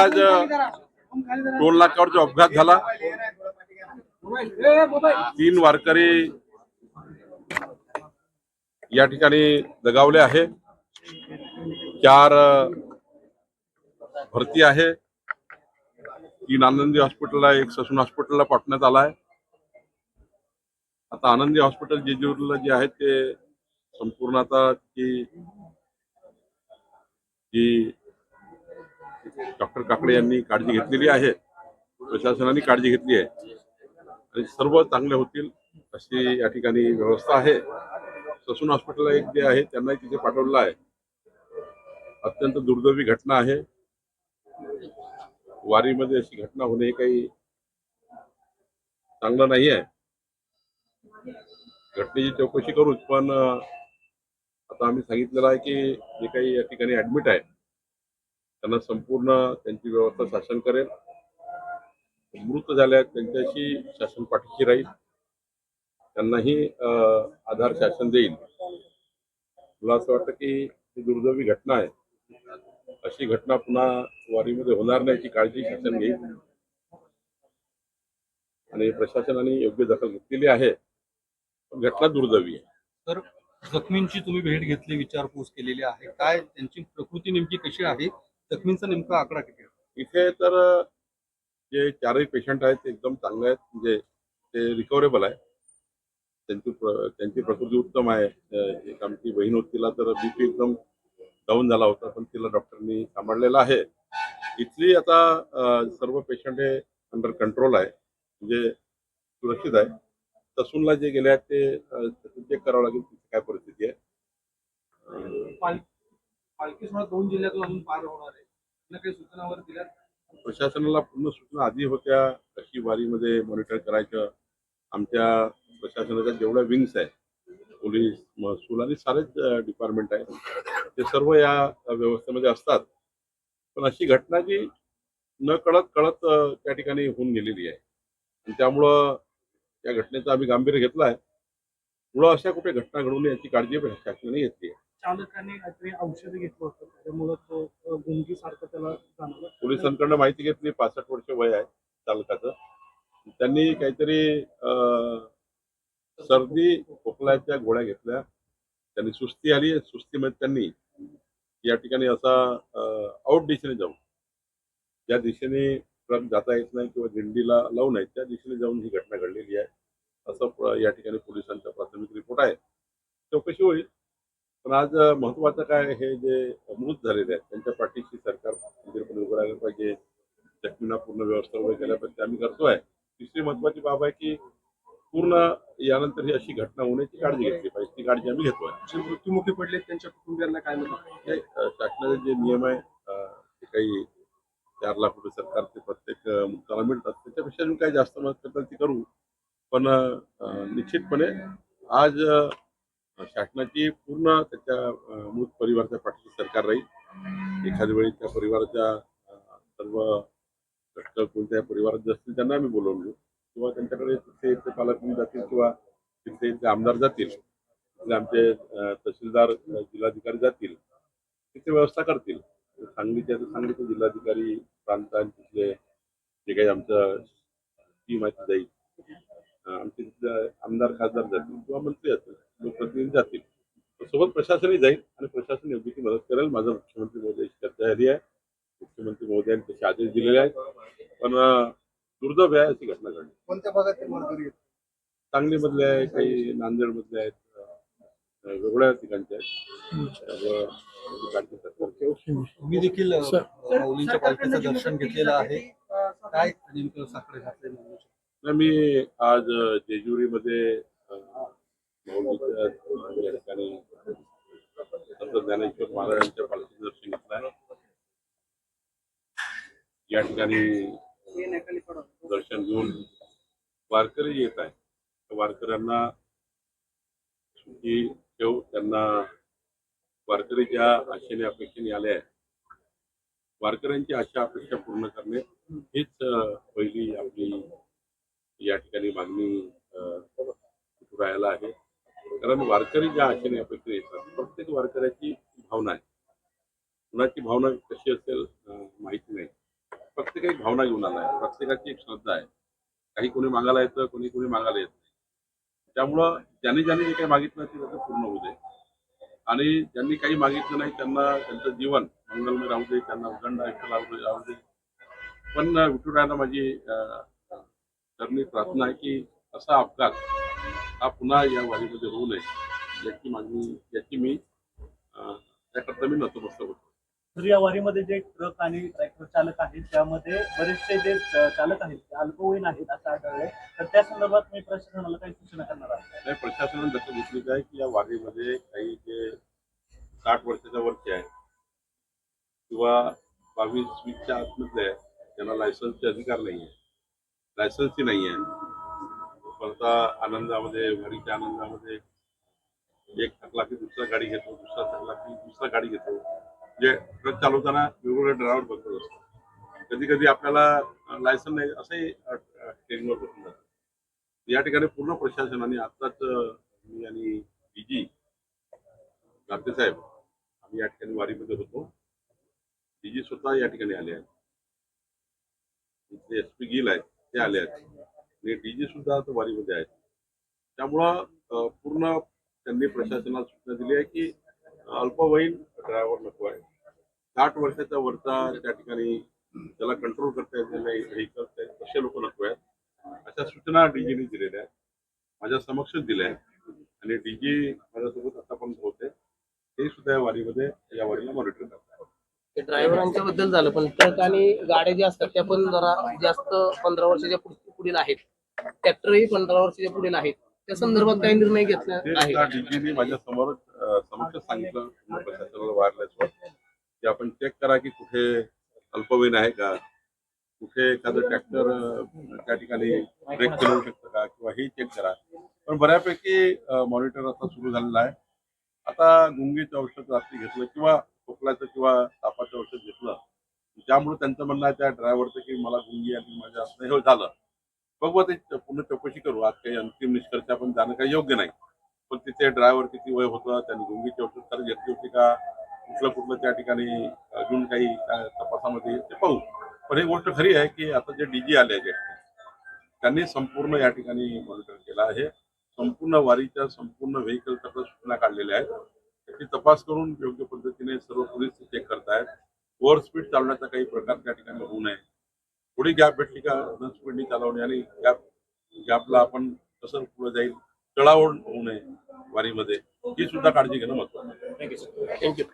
आज टोल नाक्यावर जो अपघात झाला, 3 वारकरी या ठिकाणी दगावले आहे. 4 भरती आहे. 3 आनंदी हॉस्पिटलला, 1 ससून हॉस्पिटलला पाठवण्यात आला आहे. आता आनंदी हॉस्पिटल जेजूरला जे आहे ते संपूर्ण आता जी डॉक्टर काकडे यांनी काळजी घेतलेली आहे, प्रशासनाने काळजी घेतली आहे आणि सर्व चांगले होतील अशी या ठिकाणी व्यवस्था आहे. ससून हॉस्पिटलला एक जे आहे त्यांनाही तिथे पाठवलेलं आहे. अत्यंत दुर्दैवी घटना आहे. वारीमध्ये अशी घटना होणे काही चांगलं नाही आहे. घटनेची चौकशी करूच, पण आता आम्ही सांगितलेलं आहे की जे काही या ठिकाणी ऍडमिट आहे त्यांना संपूर्ण त्यांची व्यवस्था शासन करेल. मृत झाले आहेत त्यांच्याशी शासन पाठीशी राहील. त्यांनाही आधार शासन देईल. मला असं वाटतं की ही दुर्दैवी घटना आहे. अशी घटना पुन्हा वारीमध्ये होणार नाही याची काळजी शासन घेईल आणि प्रशासनाने योग्य दखल घेतलेली आहे. पण घटना दुर्दैवी आहे. तर जखमींची तुम्ही भेट घेतली, विचारपूस केलेली आहे, काय त्यांची प्रकृती नेमकी कशी आहे, जखमींचा नेमका आकडा किती आहे? इथे तर जे 4ही पेशंट आहेत ते एकदम चांगले आहेत, म्हणजे ते रिकव्हरेबल आहे. त्यांची प्रकृती उत्तम आहे. एक आमची बहीण होती, तिला तर बीपी एकदम डाऊन झाला होता, पण तिला डॉक्टरनी सांभाळलेलं आहे. इथली आता सर्व पेशंट हे अंडर कंट्रोल आहे, म्हणजे सुरक्षित आहे. ससूनला जे गेले आहेत ते चेक करावं लागेल तिथे काय परिस्थिती आहे. पालखी सोहळा 2 जिल्ह्यातून अजून पार होणार आहे, काही सूचनावर दिल्या? प्रशासनाला पूर्ण सूचना आधी होत्या कशी वारीमध्ये मॉनिटर करायचं. आमच्या प्रशासनाच्या जेवढ्या विंग्स आहेत, पोलीस, महसूल आणि सारेच डिपार्टमेंट आहे, ते सर्व या व्यवस्थेमध्ये असतात. पण अशी घटना जी न कळत त्या ठिकाणी होऊन गेलेली आहे आणि त्यामुळं या घटनेचा आम्ही गांभीर्य घेतलं आहे. पुढं अशा कुठे घटना घडू नये याची काळजी प्रशासनाने घेतली आहे. चालकाने काहीतरी औषध घेतलं होतं, त्यामुळे तो गुंगी सारखं त्याला जाणवलं. पोलिसांकडनं माहिती घेतली. 65 वर्ष वय आहे चालकाचं. त्यांनी काहीतरी सर्दी खोकल्याच्या गोळ्या घेतल्या. त्यांनी सुस्ती आली. सुस्तीमध्ये त्यांनी या ठिकाणी असा आउट दिशेने जाऊन, ज्या दिशेने ट्रक जाता येत नाही किंवा दिंडीला लावू नये त्या दिशेने जाऊन ही घटना घडलेली आहे, असं या ठिकाणी पोलिसांचा प्राथमिक रिपोर्ट आहे. चौकशी होईल. पण आज महत्वाचं काय, हे जे मृत झालेले आहेत त्यांच्या पाठीशी सरकार खंबीरपणे उभं राहायला पाहिजे. जखमींना पूर्ण व्यवस्था उभे केल्या पाहिजे, आम्ही करतोय. तिसरी महत्वाची बाब आहे की पूर्ण यानंतर ही अशी घटना होण्याची काळजी घेतली पाहिजे. ती काळजी आम्ही घेतोय. जे मृत्युमुखी पडले त्यांच्या कुटुंबियांना काय म्हणतात? शासनाचे जे नियम आहे, ते काही 4 लाख रुपये सरकारचे प्रत्येक मृताला मिळतात, त्याच्यापेक्षा मी काही जास्त मदत करतात ती करू. पण निश्चितपणे आज शासनाची पूर्ण त्याच्या मृत परिवाराच्या पाठीशी सरकार राहील. एखाद्या वेळी त्या परिवाराच्या सर्व घटक कोणत्या परिवारात असतील त्यांना आम्ही बोलवून घेऊ किंवा त्यांच्याकडे तिथे पालकमंत्री जातील किंवा तिथे आमदार जातील, तिथले आमचे तहसीलदार, जिल्हाधिकारी जातील, तिथे व्यवस्था करतील. सांगलीचे जिल्हाधिकारी, प्रांतांत तिथले जे काही आमचं टीम आहे जाईल. आमचे तिथले आमदार, खासदार जातील किंवा मंत्री जातील, लोकप्रतिनिधी जातील. सोबत प्रशासनही जाईल आणि प्रशासन योग्य ती मदत करेल. माझं मुख्यमंत्री महोदयाची चर्चा झाली आहे. मुख्यमंत्री महोदयांनी तसे आदेश दिलेले आहेत. पण दुर्दैव आहे अशी घटना घडली. कोणत्या भागात? सांगलीमधले आहे, काही नांदेडमधले आहेत, वेगवेगळ्या ठिकाणचे आहेत. मी देखील माऊलींच्या पालखीचं दर्शन घेतलेलं आहे, काय नेमकं साकडे घातले? मी आज जेजुरीमध्ये माऊलीच्या या ठिकाणी संत ज्ञानेश्वर महाराजांच्या पालखीचं दर्शन घेतलं आहे. या ठिकाणी दर्शन घेऊन वारकरी येत आहे. वारकऱ्यांना सुखी ठेव. त्यांना वारकरी ज्या आशेने अपेक्षेने आले आहे, वारकऱ्यांची आशा अपेक्षा पूर्ण करणे हीच पहिली आपली या ठिकाणी मागणी राहायला आहे. कारण वारकरी ज्या आशेने अपेक्षा येतात, प्रत्येक वारकऱ्याची भावना आहे. कुणाची भावना कशी असेल माहिती नाही. प्रत्येक एक भावना घेऊन आलाय, प्रत्येकाची एक श्रद्धा आहे. काही कोणी मागायला येतं, कोणी मागायला येत नाही. त्यामुळं ज्यांनी जे काही मागितलं ते त्याचं पूर्ण होऊ दे आणि ज्यांनी काही मागितलं नाही त्यांना त्यांचं जीवन मंगलमय राहू दे, त्यांना उदंड आयुष्य राहू दे. पण विठुरायांना माझी करणी प्रार्थना आहे की असा अपघात हा पुन्हा या वारीमध्ये होऊ नये याची मी त्याकरता मी नतमस्तक होतो. तर या वारीमध्ये जे ट्रक आणि ट्रॅक्टर चालक आहेत त्यामध्ये बरेचसे जे चालक आहेत ते अल्पवयीन आहेत असं आढळलंय. तर त्या संदर्भात मी प्रशासनाला काही सूचना करणार आहे. नाही, प्रशासनाने दखल घेतली आहे की या वारीमध्ये काही जे 60 वर्षाच्या वरचे आहेत किंवा 22-20च्या आतमधले आहेत त्यांना लायसन्सचे अधिकार नाही आहे, लायसन्सही नाही आहे. परत आनंदामध्ये वारीच्या आनंदामध्ये एक थकला की दुसरा गाडी घेतो, दुसरा थकला की दुसरा गाडी घेतो. म्हणजे ट्रक चालवताना वेगवेगळे ड्रायव्हर बघत असतो. कधी कधी आपल्याला लायसन नाही असंही ट्रेनिंगवर बसून जातं. या ठिकाणी पूर्ण प्रशासनाने आत्ताच मी आणि डीजी गाते साहेब आम्ही या ठिकाणी वारीमध्ये होतो. डीजी स्वतः या ठिकाणी आले आहेत, SP गिल आहेत ते आले आहेत आणि डीजी सुद्धा आता वारीमध्ये आहेत. त्यामुळं पूर्ण त्यांनी प्रशासनाला सूचना दिली आहे की अल्पवयीन ड्रायव्हर नको आहे. 60 वर्षाच्या वरचा त्या ठिकाणी त्याला कंट्रोल करता येत नाही व्हेकल तसे लोक नको आहेत. अशा सूचना डीजीने दिलेल्या आहेत, माझ्या समक्षच दिल्या आहेत आणि डीजी माझ्यासोबत आतापर्यंत होते. ते सुद्धा या वारीला मॉनिटर करतात. ते ड्रायव्हरांच्या बद्दल झालं, पण ट्रक आणि गाड्या ज्या असतात त्या पण जरा जास्त 15 वर्षाच्या पुढील आहेत. ट्रॅक्टरही 15 वर्षाच्या पुढील आहेत. त्या संदर्भात काही निर्णय घेतला आहे? डीजीने माझ्या समक्ष सांगितलं प्रशासनाला वायरलेसवर की आपण चेक करा की कुठे अल्पवयीन आहे का, कुठे एखादं ट्रॅक्टर त्या ठिकाणी ब्रेक फिरवू शकतं का किंवा हे चेक करा. पण बऱ्यापैकी मॉनिटर आता सुरू झालेला आहे. आता गुंगीचं औषध रात्री घेतलं किंवा खोकल्याचं किंवा तापाचं औषध घेतलं त्यामुळे त्यांचं म्हणणं आहे त्या ड्रायव्हरचं की मला गुंगी आणि माझ्या असं हे झालं. बघू ते पूर्ण चौकशी करू. आज काही अंतिम निष्कर्ष आपण जाणं काही योग्य नाही. पण तिथे ड्रायव्हर किती वय होतं, त्यांनी गुंगीची औषध तर घेतली होती का, कुठलं त्या ठिकाणी अजून काही तपासामध्ये ते पाहू. पण ही गोष्ट खरी आहे की आता जे डीजी आले आहेत त्यांनी संपूर्ण या ठिकाणी मॉनिटर केलं आहे. संपूर्ण वारीच्या संपूर्ण व्हेकलच्या सूचना काढलेल्या आहेत. त्याची तपास करून योग्य पद्धतीने सर्व पोलीस चेक करतायत. ओव्हर स्पीड चालवण्याचा काही प्रकार त्या ठिकाणी होऊ नये. थोडी गॅप भेटली का न स्पीडनी चालवणे आणि गॅपला आपण कसं पुढे जाईल चढाओढ होऊ नये वारीमध्ये ही सुद्धा काळजी घेणं महत्त्वाचं आहे. थँक्यू.